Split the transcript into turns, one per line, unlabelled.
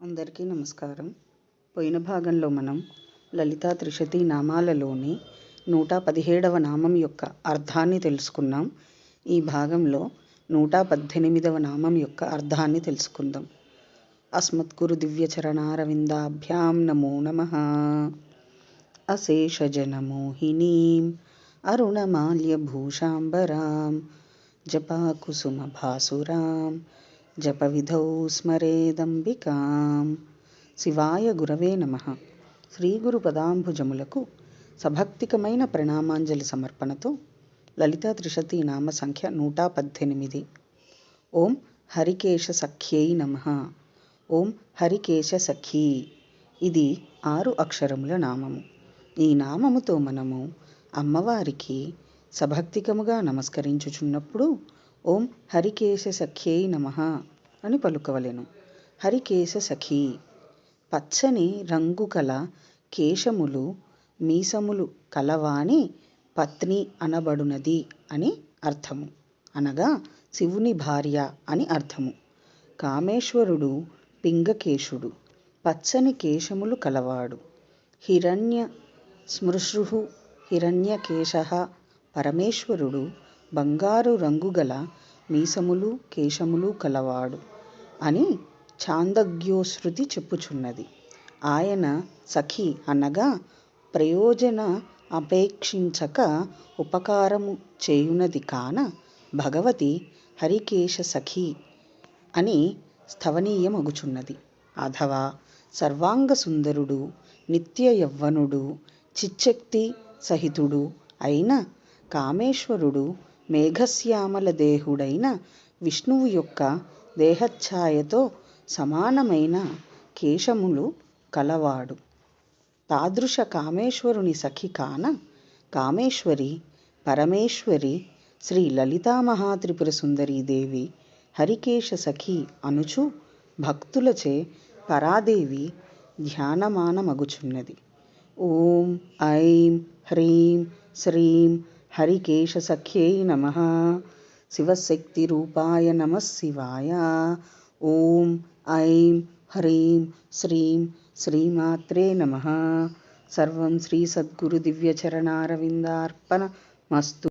అందరికీ నమస్కారం. పోయిన భాగంలో మనం లలితా త్రిశతి నామాలలోని 117వ నామం యొక్క అర్థాన్ని తెలుసుకున్నాం. ఈ భాగంలో 118వ నామం యొక్క అర్థాన్ని తెలుసుకుందాం. అస్మద్గురు దివ్యచరణారవిందాభ్యాం నమో నమః. అశేషజనమోహినీం అరుణమాల్యభూషాంబరాం జపాకుసుమభాసురాం జపవిధౌ స్మరేదంబికాం. శివాయ గురవే నమః. శ్రీ గురు పదాంభుజములకు సభక్తికమైన ప్రణామాంజలి సమర్పణతో లలితా త్రిశతి నామ సంఖ్య 118. ఓం హరికేశ సఖ్యై నమః. ఓం హరికేశ సఖీ. ఇది 6 అక్షరముల నామము. ఈ నామముతో మనము అమ్మవారికి సభక్తికముగా నమస్కరించుచున్నప్పుడు ఓం హరికేశ సఖ్యై నమః అని పలుకవలెను. హరికేశ సఖీ. పచ్చని రంగు కల కేశములు మీసములు కలవాణి పత్ని అనబడునది అని అర్థము. అనగా శివుని భార్య అని అర్థము. కామేశ్వరుడు పింగకేశుడు, పచ్చని కేశములు కలవాడు. హిరణ్య స్మృశృ హిరణ్యకేశః. పరమేశ్వరుడు బంగారు రంగుగల మీసములు కేశములు కలవాడు అని ఛాందోగ్యోశ్రుతి చెప్పుచున్నది. ఆయన సఖి అనగా ప్రయోజన అపేక్షించక ఉపకారము చేయునది కాన భగవతి హరికేశ సఖి అని స్థవనీయమగుచున్నది. అథవా సర్వాంగ సుందరుడు, నిత్య యవ్వనుడు, చిచ్చక్తి సహితుడు అయిన కామేశ్వరుడు మేఘశ్యామల దేహుడైన విష్ణువు యొక్క దేహఛాయతో సమానమైన కేశములు కలవాడు. తాదృశ కామేశ్వరుని సఖి కాన కామేశ్వరి పరమేశ్వరి శ్రీ లలితా మహాత్రిపుర సుందరీదేవి హరికేశ సఖి అనుచు భక్తులచే పరాదేవి ధ్యానమానమగుచున్నది. ఓం ఐం హ్రీం శ్రీం హరికేశ సఖ్యై నమః. శివశక్తి రూపాయ నమః శివాయ. ఓం ఐం హ్రీం శ్రీం శ్రీమాత్రే నమః. సర్వం శ్రీ సద్గురు దివ్యచరణారవిందార్పణమస్తు.